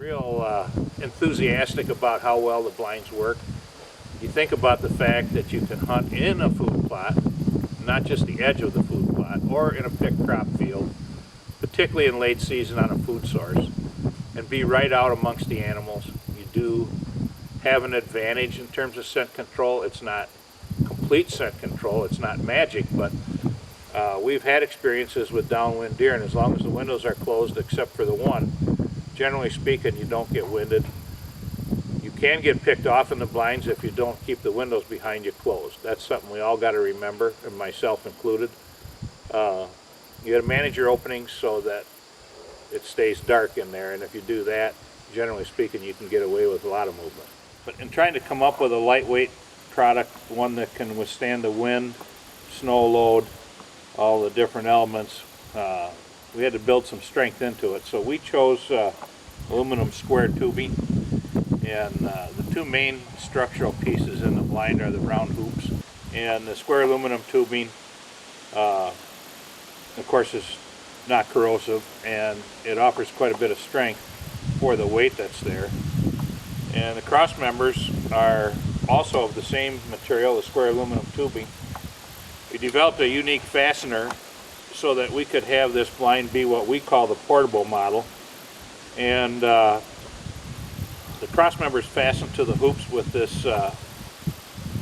real enthusiastic about how well the blinds work. You think about the fact that you can hunt in a food plot, not just the edge of the food plot, or in a picked crop field, particularly in late season on a food source, and be right out amongst the animals. You do have an advantage in terms of scent control. It's not complete scent control, it's not magic, but we've had experiences with downwind deer, and as long as the windows are closed except for the one, generally speaking, you don't get winded. You can get picked off in the blinds if you don't keep the windows behind you closed. That's something we all got to remember, and myself included. You got to manage your openings so that it stays dark in there, and if you do that, generally speaking, you can get away with a lot of movement. But in trying to come up with a lightweight product, one that can withstand the wind, snow load, all the different elements, we had to build some strength into it. So we chose aluminum square tubing, and the two main structural pieces in the blind are the round hoops, and the square aluminum tubing of course is not corrosive, and it offers quite a bit of strength for the weight that's there. And the cross members are also of the same material, the square aluminum tubing. We developed a unique fastener so that we could have this blind be what we call the portable model. And the cross members fasten to the hoops with this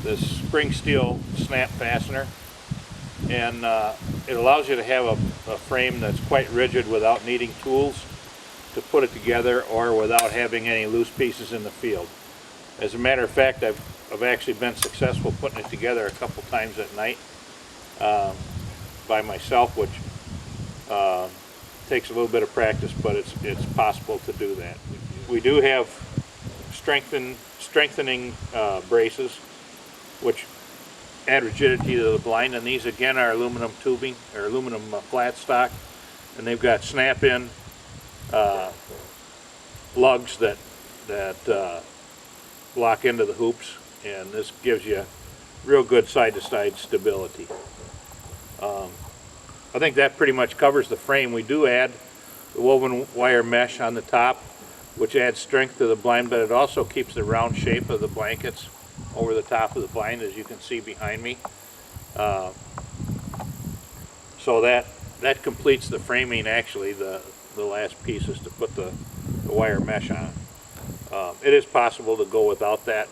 this spring steel snap fastener, and it allows you to have a frame that's quite rigid without needing tools to put it together, or without having any loose pieces in the field. As a matter of fact, I've actually been successful putting it together a couple times at night by myself, which takes a little bit of practice, but it's possible to do that. We do have strengthening braces, which add rigidity to the blind, and these again are aluminum tubing, or aluminum flat stock, and they've got snap-in lugs that lock into the hoops, and this gives you real good side-to-side stability. I think that pretty much covers the frame. We do add the woven wire mesh on the top, which adds strength to the blind, but it also keeps the round shape of the blankets over the top of the blind, as you can see behind me. So that completes the framing. Actually, the last piece is to put the wire mesh on. It is possible to go without that,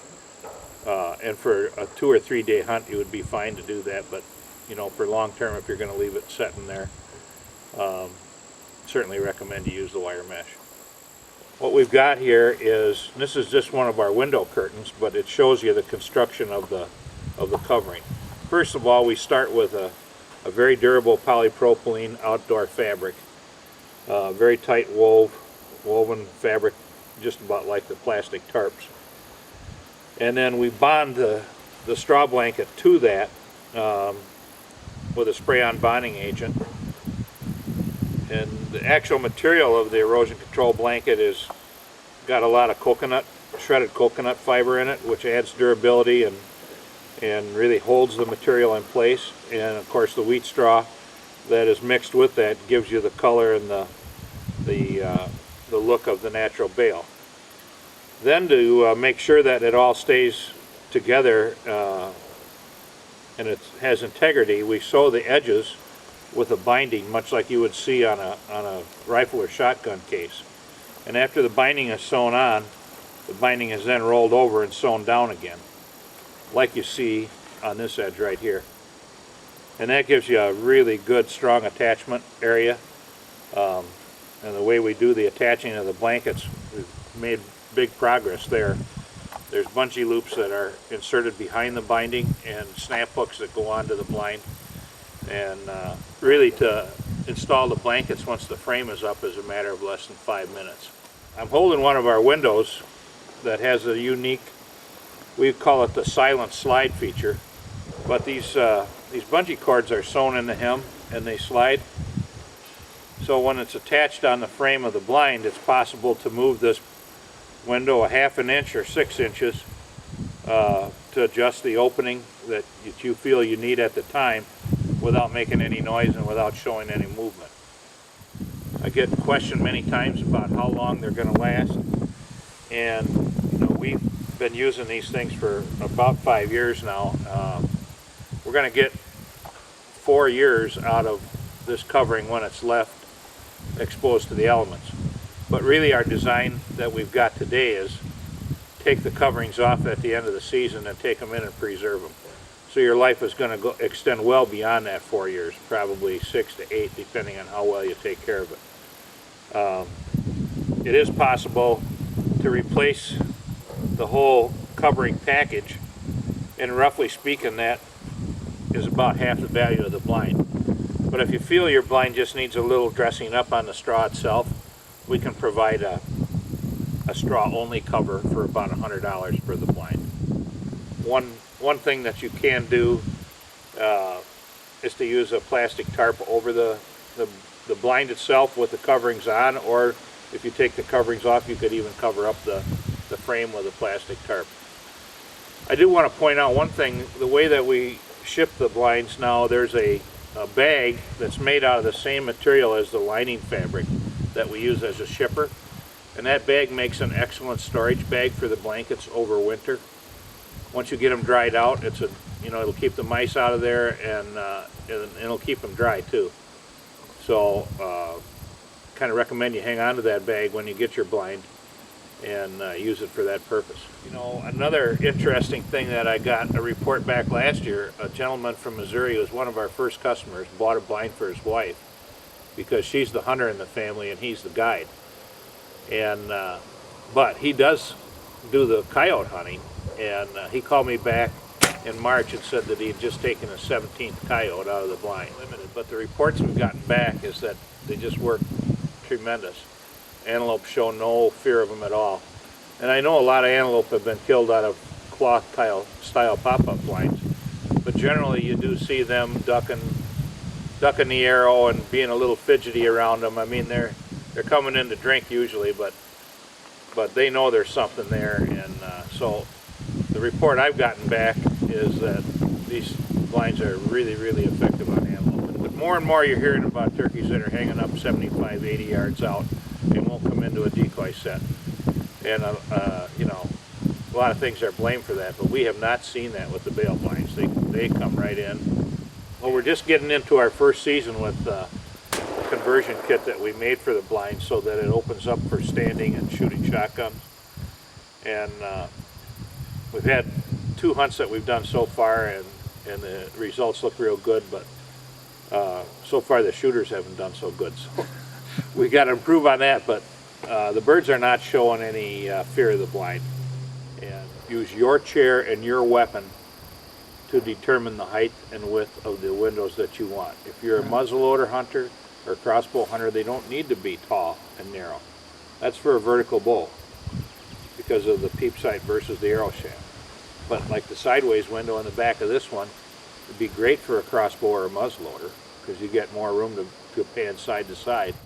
and for a 2 or 3 day hunt you would be fine to do that, but you know, for long term, if you're going to leave it set in there, certainly recommend you use the wire mesh. What we've got here is, this is just one of our window curtains, but it shows you the construction of the covering. First of all, we start with a very durable polypropylene outdoor fabric, very tight woven fabric, just about like the plastic tarps. And then we bond the straw blanket to that with a spray-on bonding agent. And the actual material of the erosion control blanket is got a lot of shredded coconut fiber in it, which adds durability and really holds the material in place. And of course the wheat straw that is mixed with that gives you the color and the look of the natural bale. Then to make sure that it all stays together and it has integrity, we sew the edges with a binding, much like you would see on a rifle or shotgun case. And after the binding is sewn on, the binding is then rolled over and sewn down again, like you see on this edge right here. And that gives you a really good, strong attachment area. And the way we do the attaching of the blankets, we've made big progress there. There's bungee loops that are inserted behind the binding, and snap hooks that go onto the blind. And really, to install the blankets once the frame is up is a matter of less than 5 minutes. I'm holding one of our windows that has a unique, we call it the silent slide feature, but these bungee cords are sewn in the hem and they slide. So when it's attached on the frame of the blind, it's possible to move this window a ½ an inch or 6 inches to adjust the opening that you feel you need at the time, without making any noise and without showing any movement. I get questioned many times about how long they're going to last, and we've been using these things for about 5 years now. We're going to get 4 years out of this covering when it's left exposed to the elements. But really our design that we've got today is take the coverings off at the end of the season and take them in and preserve them. So your life is going to extend well beyond that 4 years, probably 6 to 8, depending on how well you take care of it. It is possible to replace the whole covering package, and roughly speaking that is about half the value of the blind. But if you feel your blind just needs a little dressing up on the straw itself, we can provide a straw only cover for about $100 for the blind. One thing that you can do is to use a plastic tarp over the blind itself with the coverings on, or if you take the coverings off, you could even cover up the frame with a plastic tarp. I do want to point out one thing. The way that we ship the blinds now, there's a bag that's made out of the same material as the lining fabric that we use as a shipper, and that bag makes an excellent storage bag for the blankets over winter. Once you get them dried out, it'll keep the mice out of there, and it'll keep them dry too. So kind of recommend you hang on to that bag when you get your blind and use it for that purpose. Another interesting thing that I got a report back last year, a gentleman from Missouri who was one of our first customers, bought a blind for his wife because she's the hunter in the family and he's the guide. And but he does do the coyote hunting, and he called me back in March and said that he had just taken a 17th coyote out of the blind. Limited, but the reports we've gotten back is that they just work tremendous. Antelope show no fear of them at all. And I know a lot of antelope have been killed out of cloth style pop-up blinds, but generally you do see them ducking the arrow and being a little fidgety around them. I mean, they're coming in to drink usually, but they know there's something there, and so the report I've gotten back is that these blinds are really, really effective on antelope. But more and more you're hearing about turkeys that are hanging up 75, 80 yards out and won't come into a decoy set. And a lot of things are blamed for that, but we have not seen that with the bale blinds. They come right in. Well, we're just getting into our first season with the conversion kit that we made for the blinds so that it opens up for standing and shooting shotguns. And we've had 2 hunts that we've done so far, and the results look real good, but so far the shooters haven't done so good. So we got to improve on that, but the birds are not showing any fear of the blind. And use your chair and your weapon to determine the height and width of the windows that you want. If you're a muzzleloader hunter or crossbow hunter, they don't need to be tall and narrow. That's for a vertical bow because of the peep sight versus the arrow shaft. But like the sideways window in the back of this one would be great for a crossbow or a muzzleloader because you get more room to pan side to side.